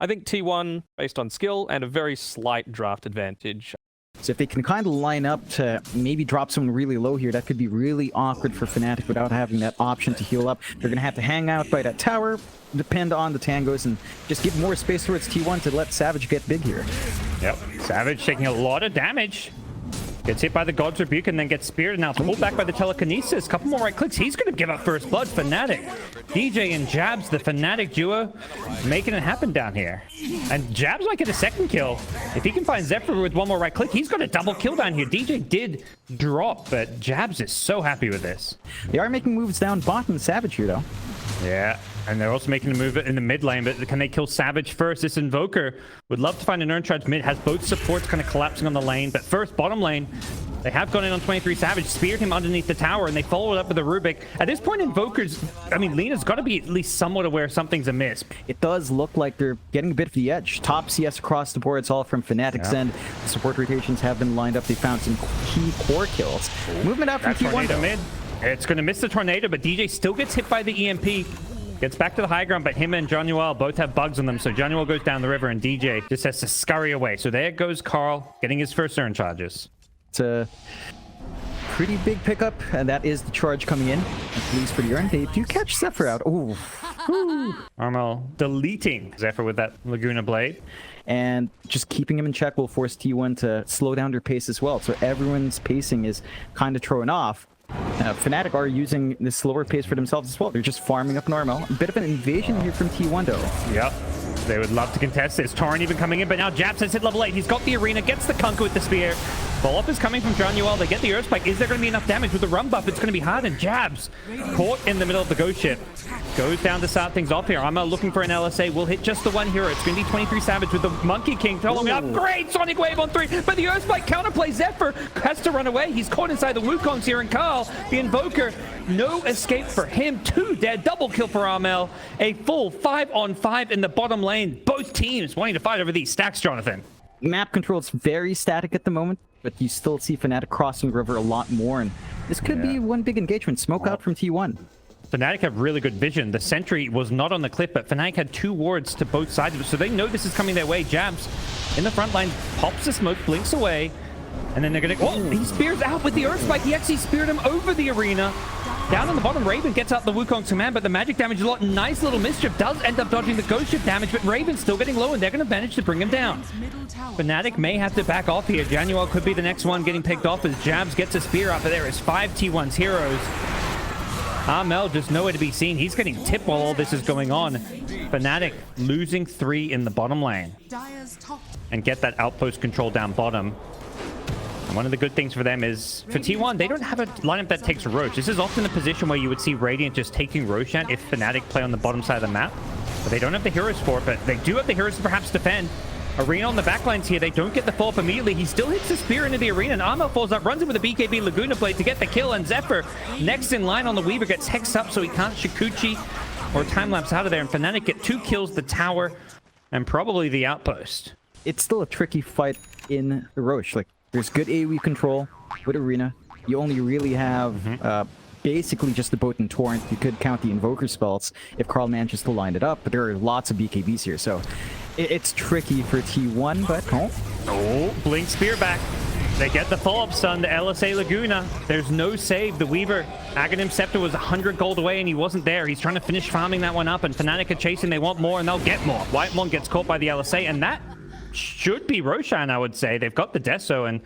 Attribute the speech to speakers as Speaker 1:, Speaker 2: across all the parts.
Speaker 1: I think T1, based on skill and a very slight draft advantage.
Speaker 2: So if they can kind of line up to maybe drop someone really low here, that could be really awkward for FNATIC without having that option to heal up. They're going to have to hang out by that tower, depend on the tangos, and just give more space towards T1 to let Savage get big here.
Speaker 3: Yep, Savage taking a lot of damage. Gets hit by the GoDz Rebuke and then gets speared, and now it's pulled back by the telekinesis. Couple more right clicks. He's going to give up first blood. FNATIC. DJ and Jabs, the FNATIC duo, making it happen down here. And Jabs might get a second kill. If he can find Zephyr with one more right click, he's got a double kill down here. DJ did drop, but Jabs is so happy with this.
Speaker 2: They are making moves down bottom Savage here, though.
Speaker 3: Yeah, and they're also making a move in the mid lane, but can they kill Savage first? This Invoker would love to find an Urn Charge mid, has both supports kind of collapsing on the lane, but first, bottom lane, they have gone in on 23 Savage, speared him underneath the tower, and they followed up with a Rubik. At this point, Invoker's, I mean, Lena's got to be at least somewhat aware something's amiss.
Speaker 2: It does look like they're getting a bit of the edge. Top CS across the board, it's all from FNATIC's end. The support rotations have been lined up. They found some key core kills. Movement out from T1 though.
Speaker 3: Mid. It's going to miss the Tornado, but DJ still gets hit by the EMP. Gets back to the high ground, but him and Johnnuel both have bugs on them, so Johnnuel goes down the river and DJ just has to scurry away. So there goes Carl, getting his first Urn Charges.
Speaker 2: It's a pretty big pickup, and that is the charge coming in. At least for the Urn. They do catch Zephyr out. Ooh.
Speaker 3: Armel deleting Zephyr with that Laguna Blade.
Speaker 2: And just keeping him in check will force T1 to slow down their pace as well. So everyone's pacing is kind of thrown off. FNATIC are using this slower pace for themselves as well. They're just farming up normal. A bit of an invasion here from T1 though.
Speaker 3: Yep. They would love to contest this. Torrent even coming in, but now Jabs has hit level 8. He's got the arena, gets the Kunkka with the spear. Follow-up is coming from Johnnuel. They get the Earth Spike. Is there going to be enough damage with the run buff? It's going to be hard, and Jabs caught in the middle of the ghost ship. Goes down to start things off here. I'm looking for an LSA. We'll hit just the one hero. It's going to be 23 Savage with the Monkey King following up. Great Sonic Wave on 3, but the Earth Spike counterplay. Zephyr has to run away. He's caught inside the Wukongs here, and Carl, the Invoker, no escape for him. 2 dead. Double kill for Armel. A full 5-on-5 in the bottom lane. Both teams wanting to fight over these stacks, Jonathan.
Speaker 2: Map control is very static at the moment, but you still see FNATIC crossing the river a lot more, and this could be one big engagement. Smoke out from T1.
Speaker 3: FNATIC have really good vision. The sentry was not on the cliff, but FNATIC had 2 wards to both sides of it, so they know this is coming their way. Jabs in the front line, pops the smoke, blinks away, and then they're gonna... Oh, he spears out with the Earth Spike. He actually speared him over the arena. Down on the bottom, Raven gets out the Wukong's command, but the magic damage is a lot. Nice little mischief. Does end up dodging the ghost ship damage, but Raven's still getting low, and they're going to manage to bring him down. FNATIC may have to back off here. Johnnuel could be the next one getting picked off as Jabs gets a spear out, but there is 5 T1's heroes. Armel just nowhere to be seen. He's getting tipped while all this is going on. FNATIC losing 3 in the bottom lane. And get that outpost control down bottom. And one of the good things for them is, for T1, they don't have a lineup that takes Roche. This is often a position where you would see Radiant just taking Roshan if FNATIC play on the bottom side of the map. But they don't have the heroes for it, but they do have the heroes to perhaps defend. Arena on the backlines here. They don't get the follow-up immediately. He still hits the spear into the arena, and Armel falls up, runs in with a BKB Laguna Blade to get the kill, and Zephyr, next in line on the Weaver, gets hexed up so he can't Shikuchi or time-lapse out of there, and FNATIC get 2 kills, the tower, and probably the outpost.
Speaker 2: It's still a tricky fight in the Roche. Like, there's good AoE control with Arena. You only really have basically just the boat and Torrent. You could count the Invoker spells if Carl manages to line it up, but there are lots of BKBs here, so it's tricky for T1, but...
Speaker 3: Oh, Blink Spear back. They get the follow-up stun, the LSA Laguna. There's no save. The Weaver, Aghanim Scepter was 100 gold away, and he wasn't there. He's trying to finish farming that one up, and FNATIC are chasing. They want more, and they'll get more. Whitemon gets caught by the LSA, and that should be Roshan, I would say. They've got the Deso, and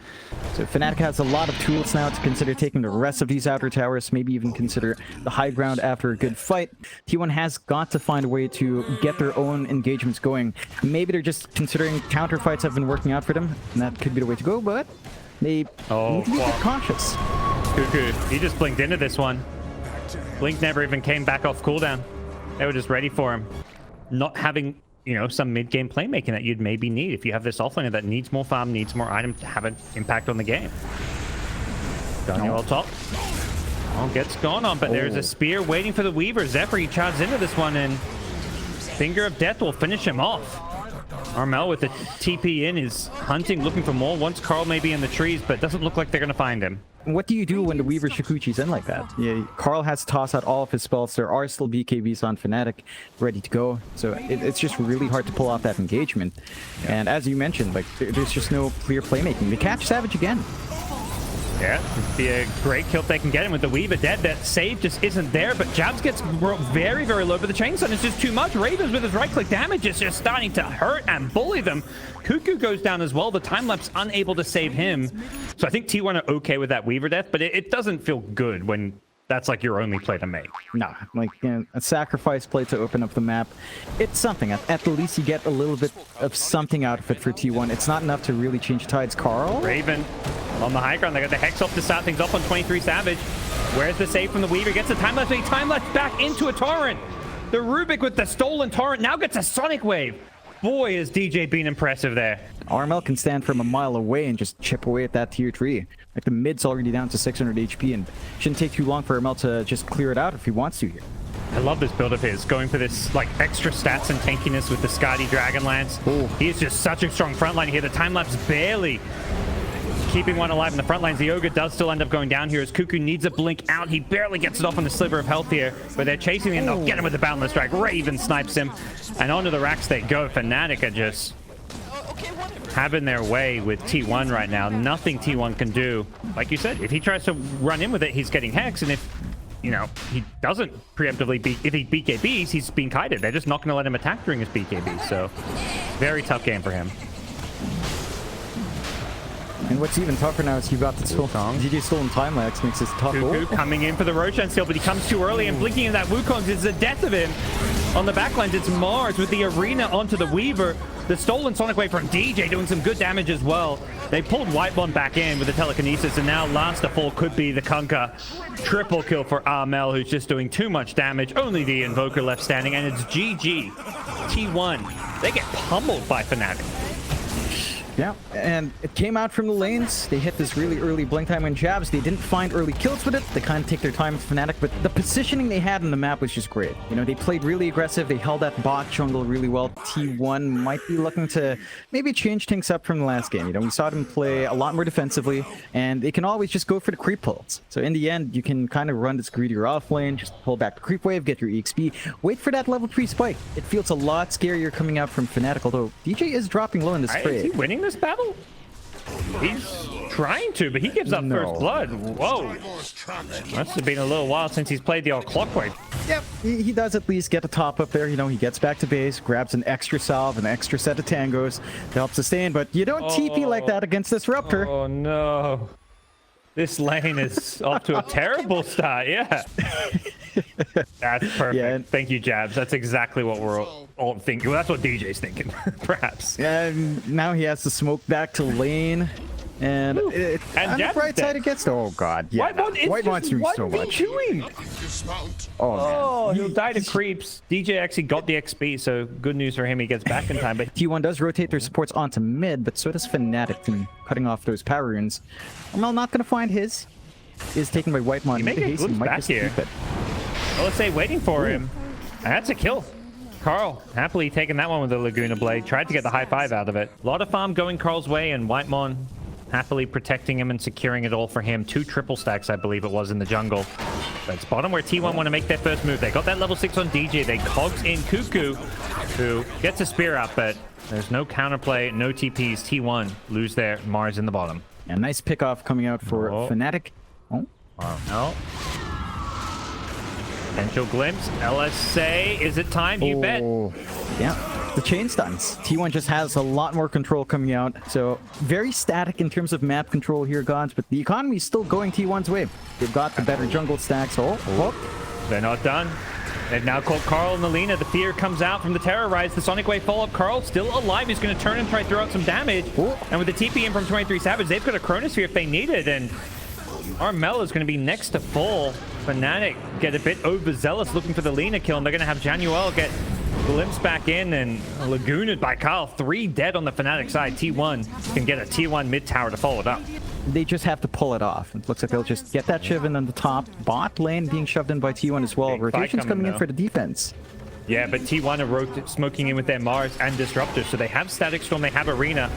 Speaker 2: so FNATIC has a lot of tools now to consider taking the rest of these outer towers, maybe even consider the high ground after a good fight. T1 has got to find a way to get their own engagements going. Maybe they're just considering counter fights have been working out for them, and that could be the way to go, but they need to be a bit cautious.
Speaker 3: Cuckoo, he just blinked into this one. Blink never even came back off cooldown. They were just ready for him. Not having, you know, some mid-game playmaking that you'd maybe need if you have this offlaner that needs more farm, needs more item to have an impact on the game. Johnnuel top. Oh, gets gone on, but there's a spear waiting for the Weaver. Zephyr, he charges into this one, and Finger of Death will finish him off. Armel with the TP in is hunting, looking for more. Once Carl may be in the trees, but doesn't look like they're going to find him.
Speaker 2: what do you do when the Weaver Shikuchi's in like that? Yeah, Carl has to toss out all of his spells. There are still BKBs on FNATIC ready to go. So it's just really hard to pull off that engagement. And as you mentioned, like there's just no clear playmaking. They catch Savage again.
Speaker 3: Yeah, it'd be a great kill if they can get him with the Weaver dead. That save just isn't there, but Jabs gets very, very low, but the Chain Stun is just too much. Ravens with his right-click damage is just starting to hurt and bully them. Cuckoo goes down as well. The time-lapse unable to save him. So I think T1 are okay with that Weaver death, but it doesn't feel good when that's like your only play to make.
Speaker 2: No, like a sacrifice play to open up the map. It's something. At the least you get a little bit of something out of it for T1. It's not enough to really change tides. Carl?
Speaker 3: Raven on the high ground. They got the Hex off to start things off on 23 Savage. Where's the save from the Weaver? Gets the time-lapse. Time-lapse back into a Torrent. The Rubik with the stolen Torrent now gets a Sonic Wave. Boy, has DJ been impressive there.
Speaker 2: RML can stand from a mile away and just chip away at that tier 3. Like the mid's already down to 600 HP and shouldn't take too long for RML to just clear it out if he wants to here.
Speaker 3: I love this build of his, going for this like extra stats and tankiness with the Skadi Dragonlance. He is just such a strong front line here. The time-lapse barely keeping one alive in the front lines. The Ogre does still end up going down here as Cuckoo needs a blink out. He barely gets it off on the sliver of health here, but they're chasing him. They'll get him with the Boundless Strike. Raven snipes him, and onto the racks they go. FNATIC are just having their way with T1 right now. Nothing T1 can do. Like you said, if he tries to run in with it, he's getting Hex, and if you know, he doesn't preemptively beat, if he BKBs, he's being kited. They're just not going to let him attack during his BKBs, so very tough game for him.
Speaker 2: And what's even tougher now is you got the GG stolen time-lapse makes this tough.
Speaker 3: Cuckoo coming in for the Roshan steal, but he comes too early and blinking in that Wukong is the death of him. On the backlines, it's Mars with the Arena onto the Weaver. The stolen Sonic Wave from DJ doing some good damage as well. They pulled Whitebond back in with the Telekinesis, and now last of all could be the Kunkka. Triple kill for Armel, who's just doing too much damage. Only the Invoker left standing, and it's GG. T1. They get pummeled by FNATIC.
Speaker 2: Yeah, and it came out from the lanes. They hit this really early blink time and jabs. They didn't find early kills with it. They kind of take their time with FNATIC, but the positioning they had in the map was just great. You know, they played really aggressive. They held that bot jungle really well. T1 might be looking to maybe change things up from the last game. You know, we saw them play a lot more defensively, and they can always just go for the creep pulls. So in the end, you can kind of run this greedier off lane, just pull back the creep wave, get your EXP, wait for that level 3 spike. It feels a lot scarier coming out from FNATIC, although DJ is dropping low in this trade.
Speaker 3: Is he winning this battle? He's trying to, but he gives up first blood. Whoa. Must have been a little while since he's played the old Clockwave.
Speaker 2: Yep, he does at least get a top up there. You know, he gets back to base, grabs an extra salve, an extra set of tangos to help sustain, but you don't TP like that against this Disruptor.
Speaker 3: Oh, no. This lane is off to a terrible start, yeah. That's perfect. Yeah. Thank you, Jabs. That's exactly what we're all thinking. Well, that's what DJ's thinking, perhaps.
Speaker 2: And now he has to smoke back to lane. And on the bright side, it gets to... Oh, God. Yeah, Whitemon's doing so much.
Speaker 3: Oh, he'll die to creeps. DJ actually got the XP, so good news for him. He gets back in time. But
Speaker 2: T1 does rotate their supports onto mid, but so does FNATIC, and cutting off those power runes. Well, not going to find his. Is taken by Whitemon.
Speaker 3: He may get glimpse back here. Let's say waiting for him. And that's a kill. Carl happily taking that one with the Laguna Blade. Tried to get the high five out of it. A lot of farm going Carl's way, and Whitemon happily protecting him and securing it all for him. 2 triple stacks, I believe it was, in the jungle. But it's bottom where T1 want to make their first move. They got that level 6 on DJ. They cogs in Cuckoo, who gets a spear up, but there's no counterplay, no TPs. T1 lose their Mars in the bottom.
Speaker 2: A nice pick-off coming out for FNATIC.
Speaker 3: Oh, no. Potential glimpse. LSA, is it time? You bet.
Speaker 2: Yeah, the chain stuns. T1 just has a lot more control coming out. So very static in terms of map control here, GoDz, but the economy is still going T1's way. They've got the better jungle stacks.
Speaker 3: They're not done. They've now called Carl and Alina. The fear comes out from the Terrorize. The Sonic Wave follow-up. Carl still alive. He's going to turn and try to throw out some damage. And with the TP in from 23 Savage, they've got a Chronosphere if they need it. And Armel is going to be next to full. FNATIC get a bit overzealous looking for the Lina kill, and they're going to have Januel get glimpse back in and Lagooned by Carl. 3 dead on the FNATIC side. T1 can get a T1 mid tower to follow it up.
Speaker 2: They just have to pull it off. It looks like they'll just get that Shivan on the top. Bot lane being shoved in by T1 as well. Rotation's coming in for the defense.
Speaker 3: Yeah, but T1 are smoking in with their Mars and Disruptor, so they have Static Storm, they have Arena.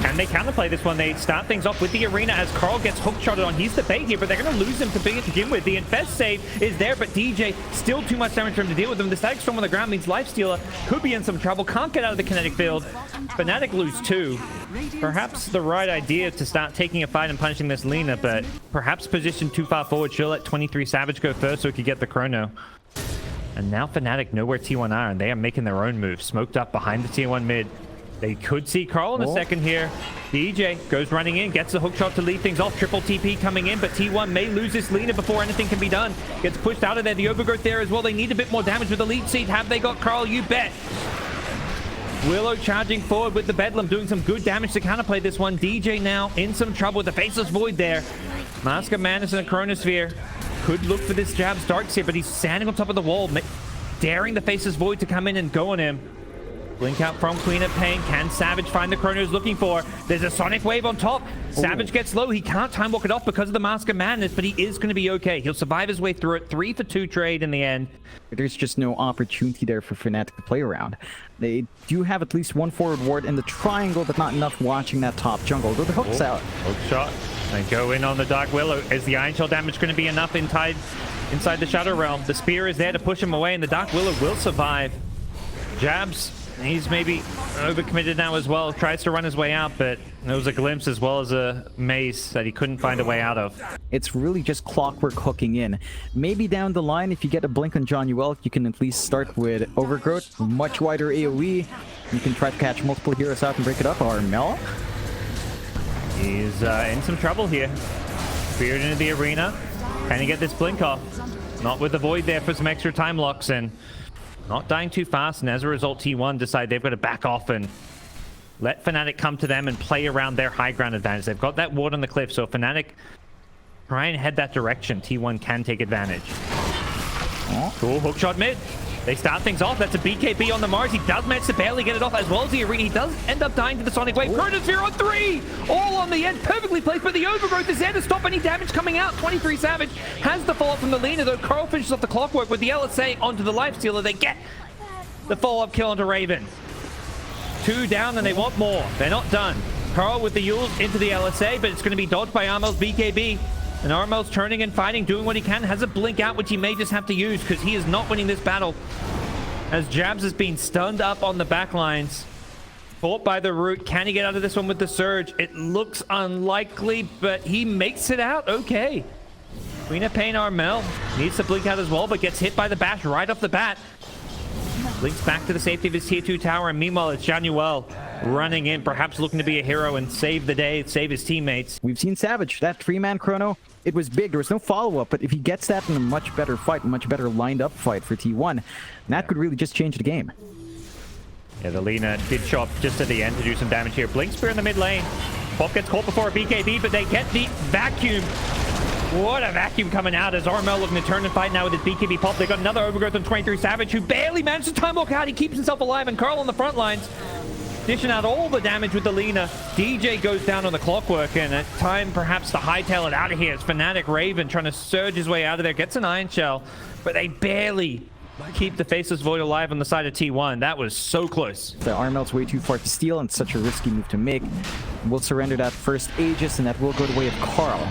Speaker 3: Can they counterplay this one? They start things off with the arena as Carl gets hook-shotted on. He's the bait here, but they're going to lose him to begin with. The Infest save is there, but DJ still too much damage for him to deal with them. The Static Storm on the ground means Lifestealer could be in some trouble. Can't get out of the kinetic field. FNATIC lose 2. Perhaps the right idea to start taking a fight and punishing this Lina, but perhaps position too far forward. She'll let 23 Savage go first so he could get the chrono. And now FNATIC know where T1 are, and they are making their own move. Smoked up behind the T1 mid. They could see Carl in a second here. DJ goes running in, gets the hook shot to lead things off. Triple TP coming in, but T1 may lose this Lina before anything can be done. Gets pushed out of there. The overgrowth there as well. They need a bit more damage with the lead seed. Have they got Carl? You bet. Willow charging forward with the Bedlam, doing some good damage to counterplay this one. DJ now in some trouble with the Faceless Void there. Mask of Madness and a Chronosphere. Could look for this Jabs Darks here, but he's standing on top of the wall, daring the Faceless Void to come in and go on him. Blink out from Queen of Pain. Can Savage find the chrono he's looking for? There's a Sonic Wave on top. Savage gets low. He can't time walk it off because of the Mask of Madness, but he is going to be okay. He'll survive his way through it. 3 for 2 trade in the end.
Speaker 2: There's just no opportunity there for FNATIC to play around. They do have at least one forward ward in the triangle, but not enough watching that top jungle. Though the hook's out.
Speaker 3: Hook shot. They go in on the Dark Willow. Is the Iron Shell damage going to be enough inside the Shadow Realm? The Spear is there to push him away, and the Dark Willow will survive. Jabs, he's maybe overcommitted now as well. Tries to run his way out, but there was a glimpse as well as a maze that he couldn't find a way out of.
Speaker 2: It's really just clockwork hooking in. Maybe down the line, if you get a blink on John Uel, you can at least start with Overgrowth. Much wider AoE. You can try to catch multiple heroes out and break it up. Or Mel.
Speaker 3: He's in some trouble here. Speared into the arena. Can he get this blink off? Not with the Void there for some extra time locks, and not dying too fast, and as a result, T1 decide they've got to back off and let FNATIC come to them and play around their high ground advantage. They've got that ward on the cliff, so FNATIC try and head that direction. T1 can take advantage. Cool, hookshot mid. They start things off. That's a BKB on the Mars. He does manage to barely get it off, as well as the arena. He does end up dying to the Sonic Wave. Chronosphere on 3! All on the end, perfectly placed, but the Overgrowth is there to stop any damage coming out. 23 Savage has the follow-up from the Lina, though Carl finishes off the clockwork with the LSA onto the Lifestealer. They get the follow-up kill onto Raven. 2 down, and they want more. They're not done. Carl with the Yules into the LSA, but it's going to be dodged by Armel's BKB. And Armel's turning and fighting, doing what he can. Has a blink out, which he may just have to use because he is not winning this battle. As Jabs has been stunned up on the back lines. Fought by the root. Can he get out of this one with the Surge? It looks unlikely, but he makes it out okay. Queen of Pain Armel needs to blink out as well, but gets hit by the bash right off the bat. Blinks back to the safety of his tier 2 tower, and meanwhile it's Januel running in, perhaps looking to be a hero and save the day, save his teammates.
Speaker 2: We've seen Savage, that 3-man chrono, it was big. There was no follow-up, but if he gets that in a much better fight, a much better lined-up fight for T1, that could really just change the game.
Speaker 3: Yeah, the Lina did show up just at the end to do some damage here. Blink Spear in the mid lane. Pop gets caught before a BKB, but they get the vacuum. What a vacuum coming out as Armel looking to turn and fight now with his BKB pop. They got another Overgrowth on 23 Savage, who barely managed to time walk out. He keeps himself alive, and Carl on the front lines dishing out all the damage with the Lina. DJ goes down on the clockwork, and at time perhaps to hightail it out of here. It's FNATIC Raven trying to surge his way out of there. Gets an Iron Shell, but they barely keep the Faceless Void alive on the side of T1. That was so close.
Speaker 2: The Armel's way too far to steal, and such a risky move to make. We'll surrender that first Aegis, and that will go the way of Carl.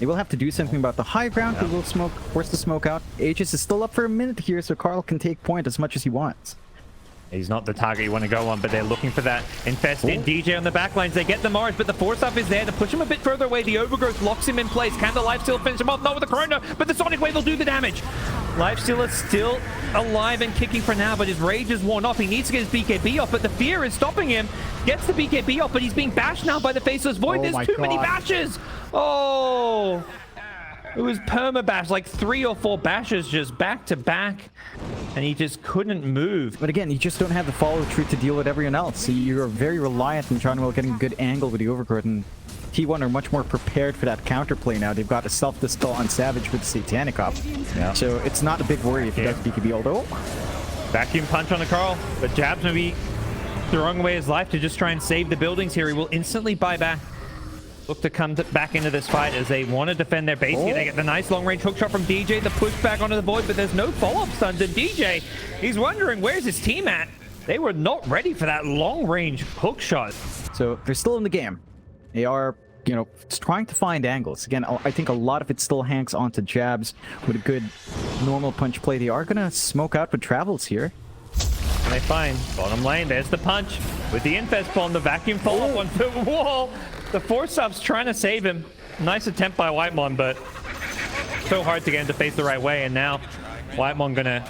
Speaker 2: They will have to do something about the high ground. They will force the smoke out. Aegis is still up for a minute here, so Carl can take point as much as he wants.
Speaker 3: He's not the target you want to go on, but they're looking for that Infest in. DJ on the backlines. They get the Mars, but the force up is there to push him a bit further away. The Overgrowth locks him in place. Can the Lifesteal finish him off? Not with the Chrono, but the Sonic Wave will do the damage. Lifesteal is still alive and kicking for now, but his rage is worn off. He needs to get his BKB off, but the fear is stopping him. Gets the BKB off, but he's being bashed now by the Faceless Void. There's too many bashes. Oh, it was perma-bash, like 3 or 4 bashes just back to back, and he just couldn't move.
Speaker 2: But again, you just don't have the follow-through to deal with everyone else. So you're very reliant on John Will getting a good angle with the Overgrowth, and T1 are much more prepared for that counterplay now. They've got a self-dispel on Savage with the Satanic up. Yeah. So it's not a big worry if he does BKB, although...
Speaker 3: Vacuum punch on the Carl, but Jabs may be throwing away his life to just try and save the buildings here. He will instantly buy back. Look to come back into this fight as they want to defend their base here. They get the nice long-range hook shot from DJ, the push back onto the Void, but there's no follow-up stuns. And DJ, he's wondering where's his team at. They were not ready for that long-range hook shot.
Speaker 2: So they're still in the game. They are, you know, trying to find angles. Again, I think a lot of it still hangs onto jabs with a good normal punch play. They are going to smoke out with travels here.
Speaker 3: And they find bottom lane. There's the punch with the Infest bomb. The vacuum follow-up onto the wall. The Force-Up's trying to save him. Nice attempt by Whitemon, but so hard to get him to face the right way. And now Whitemon going to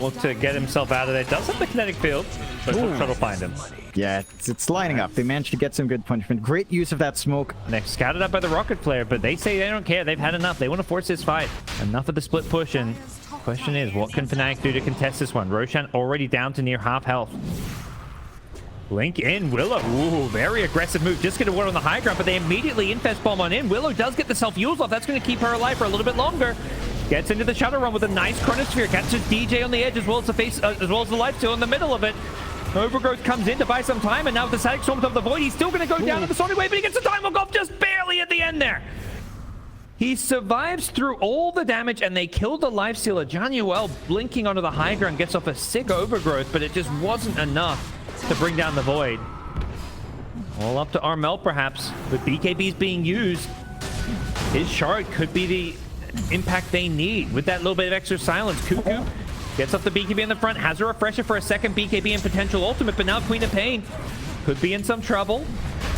Speaker 3: look to get himself out of there. Does have the kinetic field, but we'll try to find him.
Speaker 2: Yeah, it's lining up. They managed to get some good punishment. Great use of that smoke.
Speaker 3: And they're scouted up by the rocket flare, but they say they don't care. They've had enough. They want to force this fight. Enough of the split push. And question is, what can FNATIC do to contest this one? Roshan already down to near half health. Blink in. Willow. Ooh, very aggressive move. Just get a ward on the high ground, but they immediately Infest bomb on in. Willow does get the self-use off. That's going to keep her alive for a little bit longer. Gets into the shuttle run with a nice chronosphere. Catches DJ on the edge as well as the face, as well as the lifesteal in the middle of it. Overgrowth comes in to buy some time, and now with the Static Storm of the Void, he's still going to go down to the Sonic Wave, but he gets the time walk off just barely at the end there. He survives through all the damage, and they kill the lifestealer. Januel blinking onto the high ground gets off a sick Overgrowth, but it just wasn't enough to bring down the Void. All up to Armel, perhaps, with BKBs being used. His shard could be the impact they need with that little bit of extra silence. Cuckoo gets up the BKB in the front, has a refresher for a second BKB and potential ultimate, but now Queen of Pain could be in some trouble.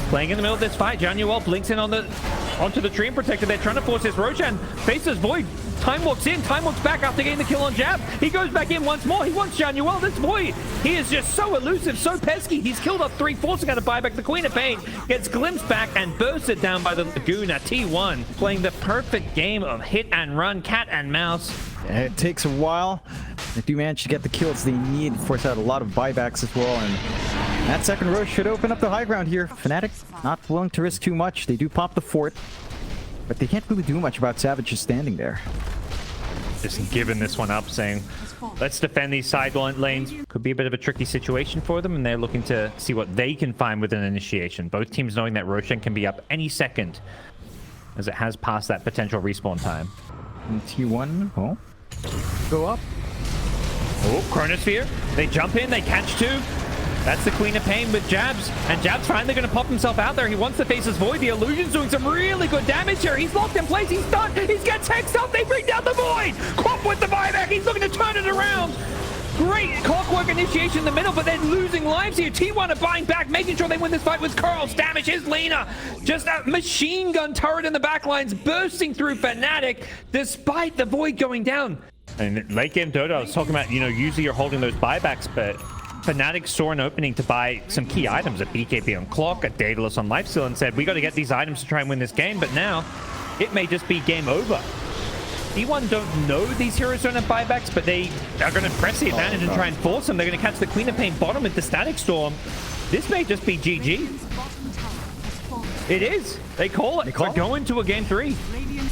Speaker 3: Playing in the middle of this fight, Januel blinks in onto the Dream Protector. They're trying to force this. Roshan faces Void. Time walks in, time walks back after getting the kill on Jab. He goes back in once more. He wants Januel. This Void, he is just so elusive, so pesky. He's killed off 3, forcing out to buy back the Queen of Pain. Gets glimpsed back and bursted down by the Laguna. T1 playing the perfect game of hit and run, cat and mouse.
Speaker 2: It takes a while. They do manage to get the kills they need, force out a lot of buybacks as well, and that second row should open up the high ground here. FNATIC not willing to risk too much. They do pop the fort, but they can't really do much about Savage just standing there.
Speaker 3: Just giving this one up, saying, let's defend these side lanes. Could be a bit of a tricky situation for them, and they're looking to see what they can find with an initiation. Both teams knowing that Roshan can be up any second, as it has passed that potential respawn time.
Speaker 2: And T1, go up.
Speaker 3: Oh, Chronosphere. They jump in, they catch 2. That's the Queen of Pain with Jabs. And Jabs finally going to pop himself out there. He wants to face his Void. The Illusion's doing some really good damage here. He's locked in place. He's stunned. He gets hexed up. They bring down the Void. Crop with the buyback. He's looking to turn it around. Great clockwork initiation in the middle, but they're losing lives here. T1 are buying back, making sure they win this fight with Curls. Damage is Lena. Just a machine gun turret in the back lines, bursting through FNATIC, despite the Void going down. And late game Dota, I was talking about, you know, usually you're holding those buybacks, but FNATIC saw an opening to buy some key items, a BKB on Clock, a Daedalus on Lifesteal, and said, we got to get these items to try and win this game, but now it may just be game over. T1 don't know these heroes don't have buybacks, but they are going to press the advantage and try and force them. They're going to catch the Queen of Pain bottom with the Static Storm. This may just be GG. It is. They call it. We're going to a game 3.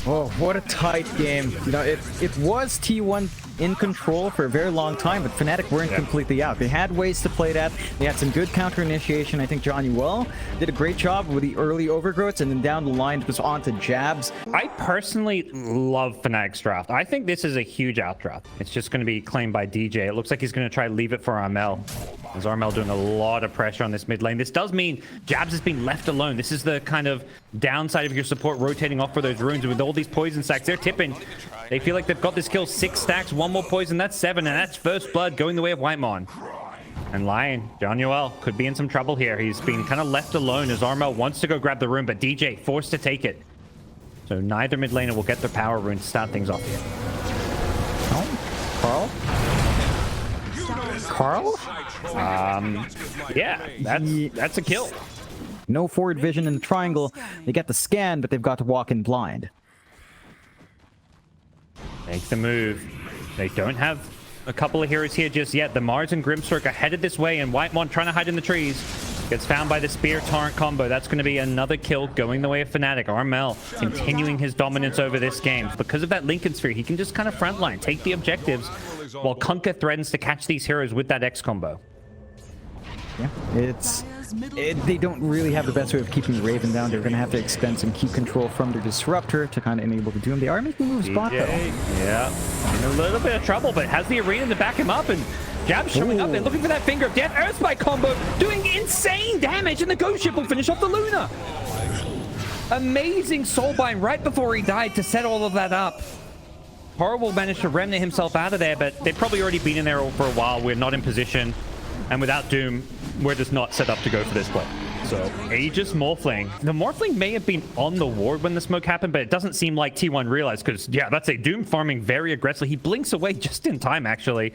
Speaker 2: Oh, what a tight game. You know, it was T1 in control for a very long time, but FNATIC weren't completely out. They had ways to play that. They had some good counter initiation. I think Januel did a great job with the early overgrowths, and then down the line it was on to Jabs.
Speaker 3: I personally love FNATIC's draft. I think this is a huge outdraft. It's just going to be claimed by DJ. It looks like he's going to try to leave it for Armel. As Armel doing a lot of pressure on this mid lane. This does mean Jabs has been left alone. This is the kind of downside of your support rotating off for those runes. With all these poison stacks, they're tipping. They feel like they've got this kill. 6 stacks, 1 more poison. That's 7, and that's first blood going the way of Whitemon. And Lion, Januel could be in some trouble here. He's been kind of left alone as Armel wants to go grab the rune, but DJ forced to take it. So neither mid laner will get their power rune to start things off here.
Speaker 2: Oh, Carl?
Speaker 3: Yeah, that's a kill.
Speaker 2: No forward vision in the triangle. They get the scan, but they've got to walk in blind.
Speaker 3: Make the move. They don't have a couple of heroes here just yet. The Mars and Grimstroke are headed this way, and Whitemon trying to hide in the trees. Gets found by the Spear Torrent combo. That's going to be another kill going the way of FNATIC. Armel continuing his dominance over this game. Because of that Lincoln Sphere, he can just kind of frontline, take the objectives, while Kunkka threatens to catch these heroes with that X combo.
Speaker 2: Yeah, they don't really have the best way of keeping Raven down. They're going to have to expend some key control from their Disruptor to kind of enable the Doom. They are making moves bot though.
Speaker 3: Yeah, in a little bit of trouble, but has the arena to back him up, and Jab showing up. They're looking for that Finger of Death. Earthspike combo doing insane damage, and the Ghost Ship will finish off the Luna. Amazing Soulbind right before he died to set all of that up. Coral will manage to remnant himself out of there, but they've probably already been in there for a while. We're not in position. And without Doom, we're just not set up to go for this play. So, Aegis Morphling. The Morphling may have been on the ward when the smoke happened, but it doesn't seem like T1 realized, because, yeah, that's a Doom farming very aggressively. He blinks away just in time, actually.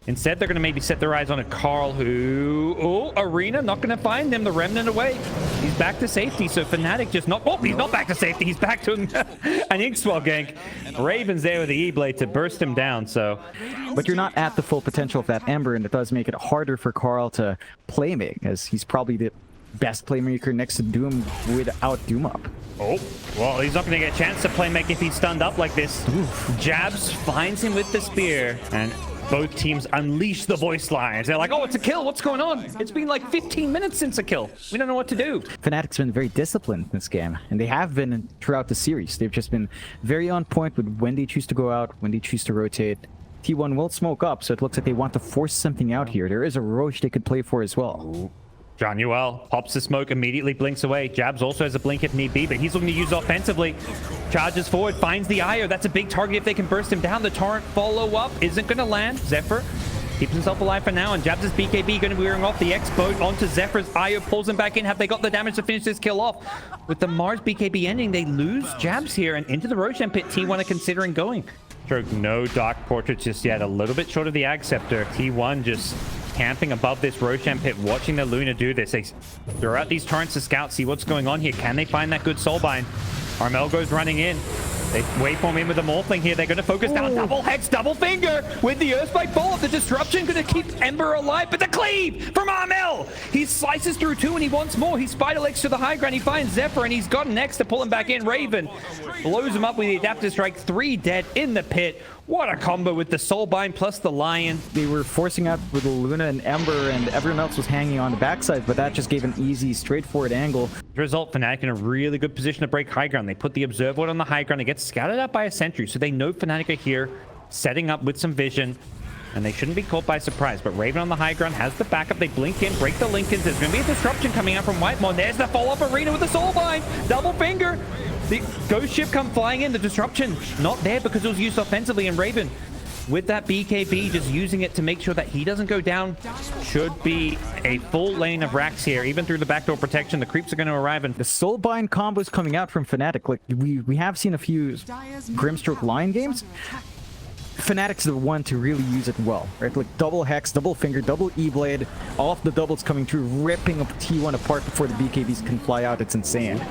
Speaker 3: Instead, they're going to maybe set their eyes on a Carl who... Oh, Arena, not going to find him. The Remnant away. He's back to safety, so FNATIC just not... Oh, he's not back to safety. He's back to an Inkswell gank. Raven's there with the E-Blade to burst him down, so...
Speaker 2: But you're not at the full potential of that Ember, and it does make it harder for Carl to playmake, as he's probably the best playmaker next to Doom without Doom up.
Speaker 3: Oh, well, he's not going to get a chance to playmake if he's stunned up like this. Oof. Jabs finds him with the spear, and both teams unleash the voice lines. They're like, oh, it's a kill. What's going on? It's been like 15 minutes since a kill. We don't know what to do.
Speaker 2: FNATIC's been very disciplined in this game, and they have been throughout the series. They've just been very on point with when they choose to go out, when they choose to rotate. T1 will smoke up, so it looks like they want to force something out here. There is a Roche they could play for as well.
Speaker 3: Ooh. John Uel pops the smoke, immediately blinks away. Jabs also has a blink if need be, but he's looking to use offensively. Charges forward, finds the Io. That's a big target if they can burst him down. The Torrent follow-up isn't going to land. Zephyr keeps himself alive for now, and Jabs' BKB going to be wearing off the X-Boat onto Zephyr's Io. Pulls him back in. Have they got the damage to finish this kill off? With the Mars BKB ending, they lose Jabs here, and into the Roshan pit, T1 are considering going. Stroke, no Dark Portrait just yet. A little bit short of the Ag Scepter. T1 just camping above this Roshan pit, watching the Luna do this. They throw out these torrents to scout, see what's going on here. Can they find that good Soulbind? Armel goes running in. They waveform in with the Morphling here. They're going to focus down. Double Hex, double Finger with the Earthspike Follow-Up. The Disruption going to keep Ember alive, but the Cleave from Armel! He slices through two and he wants more. He Spider Legs to the high ground. He finds Zephyr and he's got an X to pull him back in. Raven blows him up with the Adaptive Strike. 3 dead in the pit. What a combo with the Soulbind plus the Lion.
Speaker 2: They were forcing out with the Luna and Ember, and everyone else was hanging on the backside, but that just gave an easy, straightforward angle.
Speaker 3: The result, FNATIC in a really good position to break high ground. They put the Observer Ward on the high ground. It gets scouted out by a sentry, so they know FNATIC are here, setting up with some vision, and they shouldn't be caught by surprise. But Raven on the high ground has the backup. They blink in, break the Lincolns. There's going to be a disruption coming out from Whitemon. There's the follow-up Arena with the Soulbind. Double Finger. The Ghost Ship come flying in. The disruption not there because it was used offensively, and Raven with that BKB, just using it to make sure that he doesn't go down. Should be a full lane of racks here, even through the backdoor protection. The creeps are going to arrive, and
Speaker 2: the Soulbind combos coming out from FNATIC. Like we have seen a few Grimstroke Lion games. FNATIC's the one to really use it well, right? Like double Hex, double Finger, double E-Blade, all of the doubles coming through, ripping up T1 apart before the BKBs can fly out. It's insane.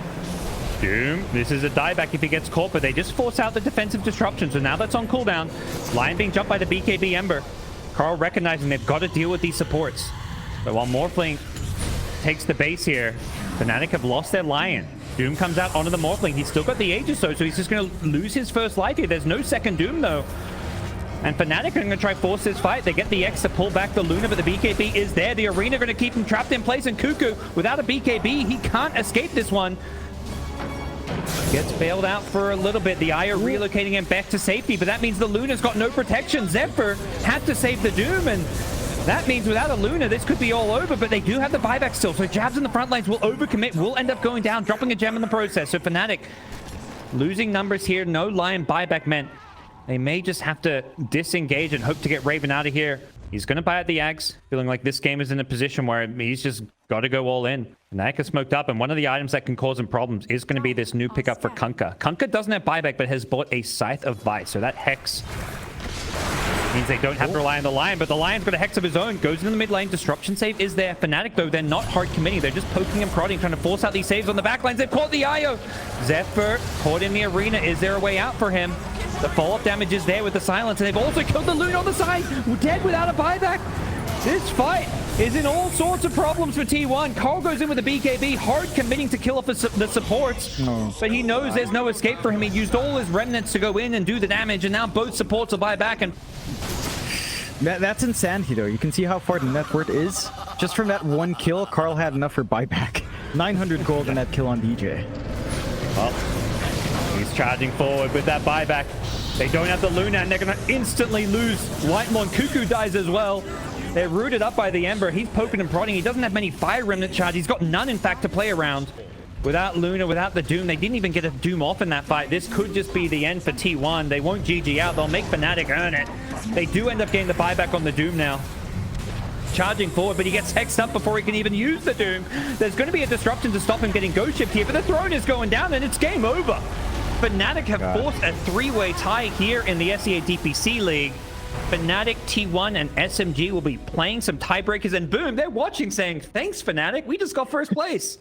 Speaker 3: Doom, this is a dieback if he gets caught, but they just force out the defensive disruption, so now that's on cooldown. Lion being jumped by the BKB Ember. Carl recognizing they've got to deal with these supports. But while Morphling takes the base here, FNATIC have lost their Lion. Doom comes out onto the Morphling. He's still got the Aegis though, so he's just going to lose his first life here. There's no second Doom though. And FNATIC are going to try force this fight. They get the X to pull back the Luna, but the BKB is there. The Arena going to keep him trapped in place, and Cuckoo, without a BKB, he can't escape this one. Gets bailed out for a little bit. The Eye are relocating him back to safety, but that means the Luna's got no protection. Zephyr had to save the Doom, and that means without a Luna, this could be all over, but they do have the buyback still, so Jabs in the front lines will overcommit, will end up going down, dropping a gem in the process. So FNATIC losing numbers here. No Lion buyback meant they may just have to disengage and hope to get Raven out of here. He's going to buy out the Ags, feeling like this game is in a position where he's just got to go all in. FNATIC is smoked up, and one of the items that can cause him problems is going to be this new pickup for Kunkka. Kunkka doesn't have buyback, but has bought a Scythe of Vice, so that Hex means they don't have to rely on the Lion, but the Lion's got a Hex of his own, goes into the mid lane. Disruption save is there. FNATIC, though, they're not hard committing. They're just poking and prodding, trying to force out these saves on the back lines. They've caught the Io. Zephyr caught in the Arena. Is there a way out for him? The follow-up damage is there with the silence, and they've also killed the Luna on the side. Dead without a buyback. This fight is in all sorts of problems for T1. Carl goes in with a BKB, hard committing to kill off the supports, but he knows there's no escape for him. He used all his remnants to go in and do the damage, and now both supports will buy back. And
Speaker 2: that's insanity, though. You can see how far the net worth is. Just from that one kill, Carl had enough for buyback. 900 gold in that kill on DJ.
Speaker 3: Well, he's charging forward with that buyback. They don't have the Luna, and they're going to instantly lose. Whitemon Cuckoo dies as well. They're rooted up by the Ember. He's poking and prodding. He doesn't have many Fire Remnant charge. He's got none, in fact, to play around. Without Luna, without the Doom, they didn't even get a Doom off in that fight. This could just be the end for T1. They won't GG out. They'll make FNATIC earn it. They do end up getting the buyback on the Doom now. Charging forward, but he gets hexed up before he can even use the Doom. There's going to be a disruption to stop him getting Ghost Shift here, but the throne is going down and it's game over. FNATIC have forced a three-way tie here in the SEA DPC League. FNATIC, T1, and SMG will be playing some tiebreakers, and boom, they're watching saying, thanks, FNATIC. We just got first place.